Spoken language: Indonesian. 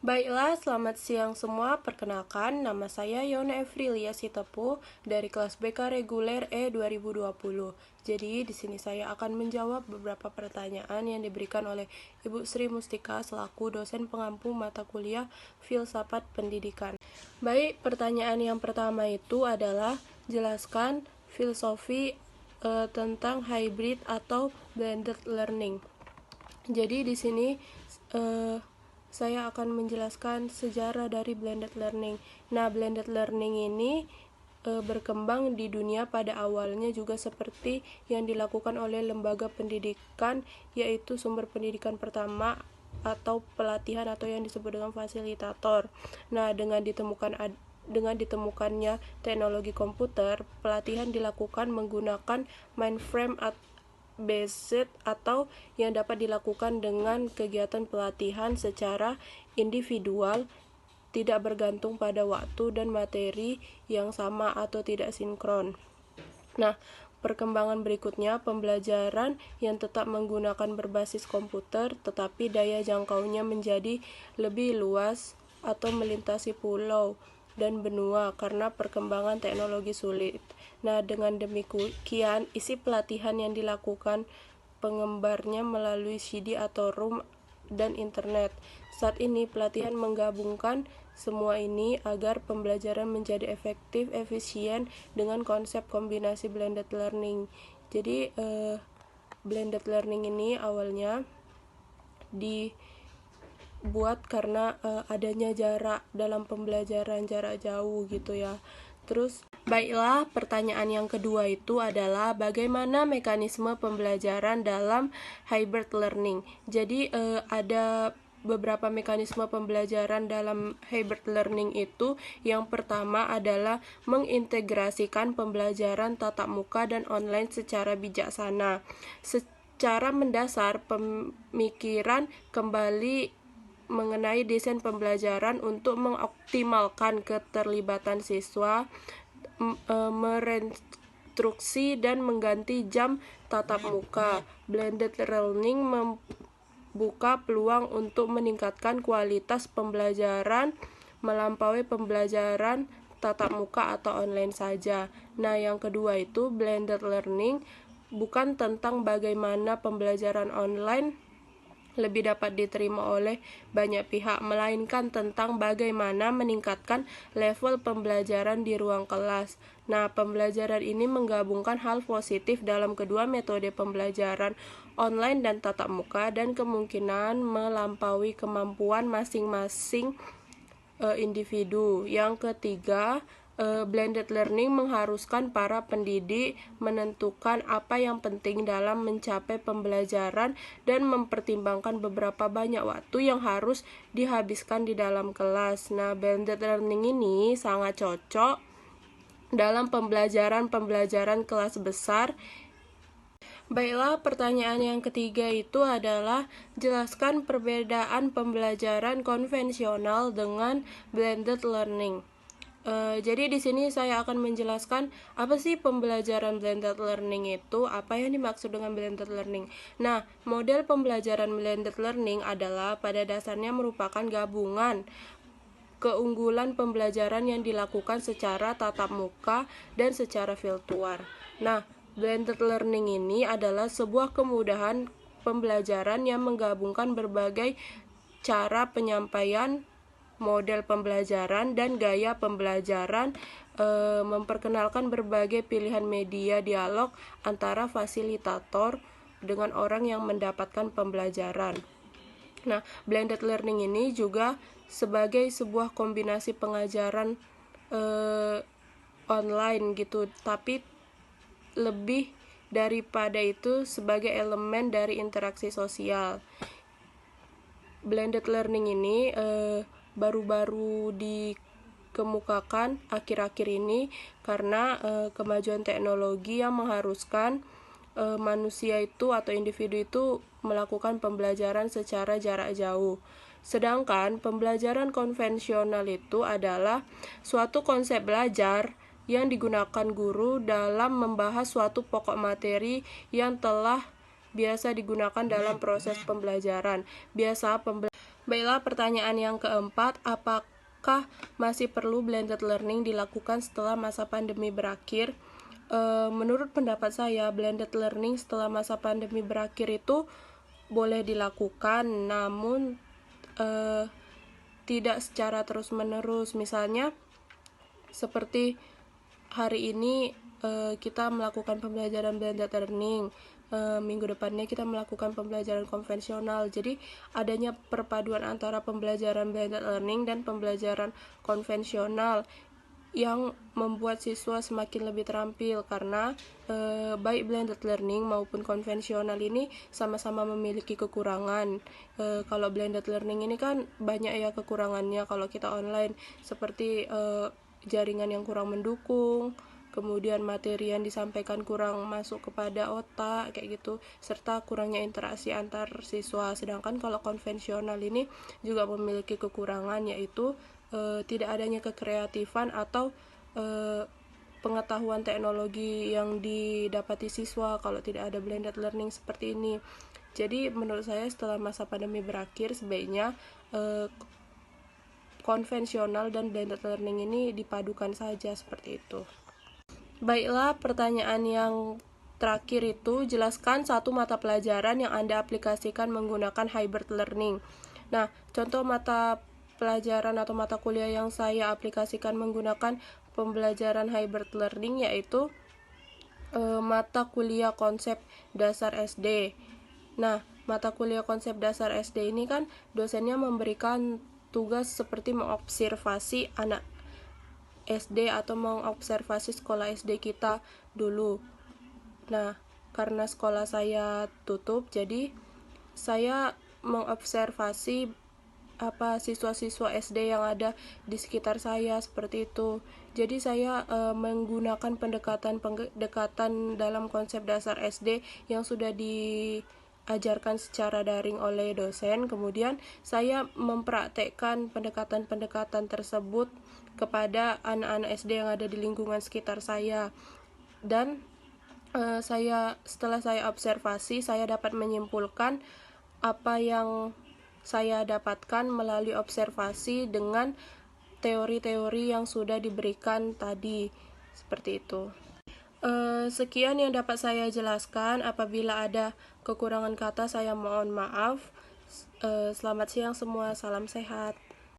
Baiklah, selamat siang semua. Perkenalkan, nama saya Yona Evrilia Sitepu dari kelas BK Reguler E 2020. Jadi, di sini saya akan menjawab beberapa pertanyaan yang diberikan oleh Ibu Sri Mustika selaku dosen pengampu mata kuliah Filsafat Pendidikan. Baik, pertanyaan yang pertama itu adalah jelaskan filosofi tentang hybrid atau blended learning. Jadi di sini saya akan menjelaskan sejarah dari blended learning. Nah, blended learning ini berkembang di dunia pada awalnya juga seperti yang dilakukan oleh lembaga pendidikan, yaitu sumber pendidikan pertama atau pelatihan atau yang disebut dengan fasilitator. Nah, dengan ditemukannya teknologi komputer, pelatihan dilakukan menggunakan mainframe based atau yang dapat dilakukan dengan kegiatan pelatihan secara individual, tidak bergantung pada waktu dan materi yang sama atau tidak sinkron. Nah, perkembangan berikutnya pembelajaran yang tetap menggunakan berbasis komputer tetapi daya jangkaunya menjadi lebih luas atau melintasi pulau dan benua karena perkembangan teknologi sulit. Nah, dengan demikian isi pelatihan yang dilakukan pengembarnya melalui CD atau room dan internet. Saat ini pelatihan menggabungkan semua ini agar pembelajaran menjadi efektif, efisien dengan konsep kombinasi blended learning. Jadi blended learning ini awalnya dibuat karena adanya jarak dalam pembelajaran, jarak jauh gitu ya. Terus baiklah, pertanyaan yang kedua itu adalah bagaimana mekanisme pembelajaran dalam hybrid learning. Jadi ada beberapa mekanisme pembelajaran dalam hybrid learning itu. Yang pertama adalah mengintegrasikan pembelajaran tatap muka dan online secara bijaksana. Secara mendasar, pemikiran kembali mengenai desain pembelajaran untuk mengoptimalkan keterlibatan siswa, mereinstruksi dan mengganti jam tatap muka. Blended learning membuka peluang untuk meningkatkan kualitas pembelajaran melampaui pembelajaran tatap muka atau online saja. Nah, yang kedua itu blended learning bukan tentang bagaimana pembelajaran online lebih dapat diterima oleh banyak pihak, melainkan tentang bagaimana meningkatkan level pembelajaran di ruang kelas. Nah, pembelajaran ini menggabungkan hal positif dalam kedua metode pembelajaran online dan tatap muka dan kemungkinan melampaui kemampuan masing-masing individu. Yang ketiga, blended learning mengharuskan para pendidik menentukan apa yang penting dalam mencapai pembelajaran dan mempertimbangkan beberapa banyak waktu yang harus dihabiskan di dalam kelas. Nah, blended learning ini sangat cocok dalam pembelajaran kelas besar. Baiklah, pertanyaan yang ketiga itu adalah jelaskan perbedaan pembelajaran konvensional dengan blended learning. Jadi di sini saya akan menjelaskan apa sih pembelajaran blended learning itu, apa yang dimaksud dengan blended learning. Nah, model pembelajaran blended learning adalah pada dasarnya merupakan gabungan keunggulan pembelajaran yang dilakukan secara tatap muka dan secara virtual. Nah, blended learning ini adalah sebuah kemudahan pembelajaran yang menggabungkan berbagai cara penyampaian, model pembelajaran, dan gaya pembelajaran, memperkenalkan berbagai pilihan media dialog antara fasilitator dengan orang yang mendapatkan pembelajaran. Nah, blended learning ini juga sebagai sebuah kombinasi pengajaran online gitu, tapi lebih daripada itu sebagai elemen dari interaksi sosial. Blended learning ini baru-baru dikemukakan akhir-akhir ini karena kemajuan teknologi yang mengharuskan manusia itu atau individu itu melakukan pembelajaran secara jarak jauh. Sedangkan pembelajaran konvensional itu adalah suatu konsep belajar yang digunakan guru dalam membahas suatu pokok materi yang telah biasa digunakan dalam proses pembelajaran. Baiklah, pertanyaan yang keempat, apakah masih perlu blended learning dilakukan setelah masa pandemi berakhir? Menurut pendapat saya, blended learning setelah masa pandemi berakhir itu boleh dilakukan, namun tidak secara terus-menerus. Misalnya, seperti hari ini kita melakukan pembelajaran blended learning, minggu depannya kita melakukan pembelajaran konvensional. Jadi adanya perpaduan antara pembelajaran blended learning dan pembelajaran konvensional yang membuat siswa semakin lebih terampil, karena baik blended learning maupun konvensional ini sama-sama memiliki kekurangan. Kalau blended learning ini kan banyak ya kekurangannya kalau kita online, seperti jaringan yang kurang mendukung, kemudian materi yang disampaikan kurang masuk kepada otak kayak gitu, serta kurangnya interaksi antar siswa. Sedangkan kalau konvensional ini juga memiliki kekurangan, yaitu tidak adanya kekreatifan atau pengetahuan teknologi yang didapati siswa kalau tidak ada blended learning seperti ini. Jadi menurut saya setelah masa pandemi berakhir, sebaiknya konvensional dan blended learning ini dipadukan saja seperti itu. Baiklah, pertanyaan yang terakhir itu, jelaskan satu mata pelajaran yang Anda aplikasikan menggunakan hybrid learning. Nah, contoh mata pelajaran atau mata kuliah yang saya aplikasikan menggunakan pembelajaran hybrid learning yaitu mata kuliah konsep dasar SD. Nah, mata kuliah konsep dasar SD ini kan dosennya memberikan tugas seperti mengobservasi anak SD atau mengobservasi sekolah SD kita dulu. Nah, karena sekolah saya tutup, jadi saya mengobservasi siswa-siswa SD yang ada di sekitar saya seperti itu. Jadi saya menggunakan pendekatan dalam konsep dasar SD yang sudah diajarkan secara daring oleh dosen. Kemudian saya mempraktekkan pendekatan-pendekatan tersebut kepada anak-anak SD yang ada di lingkungan sekitar saya. Dan setelah saya observasi, saya dapat menyimpulkan apa yang saya dapatkan melalui observasi dengan teori-teori yang sudah diberikan tadi, seperti itu. Sekian yang dapat saya jelaskan. Apabila ada kekurangan kata, saya mohon maaf. Selamat siang semua, salam sehat.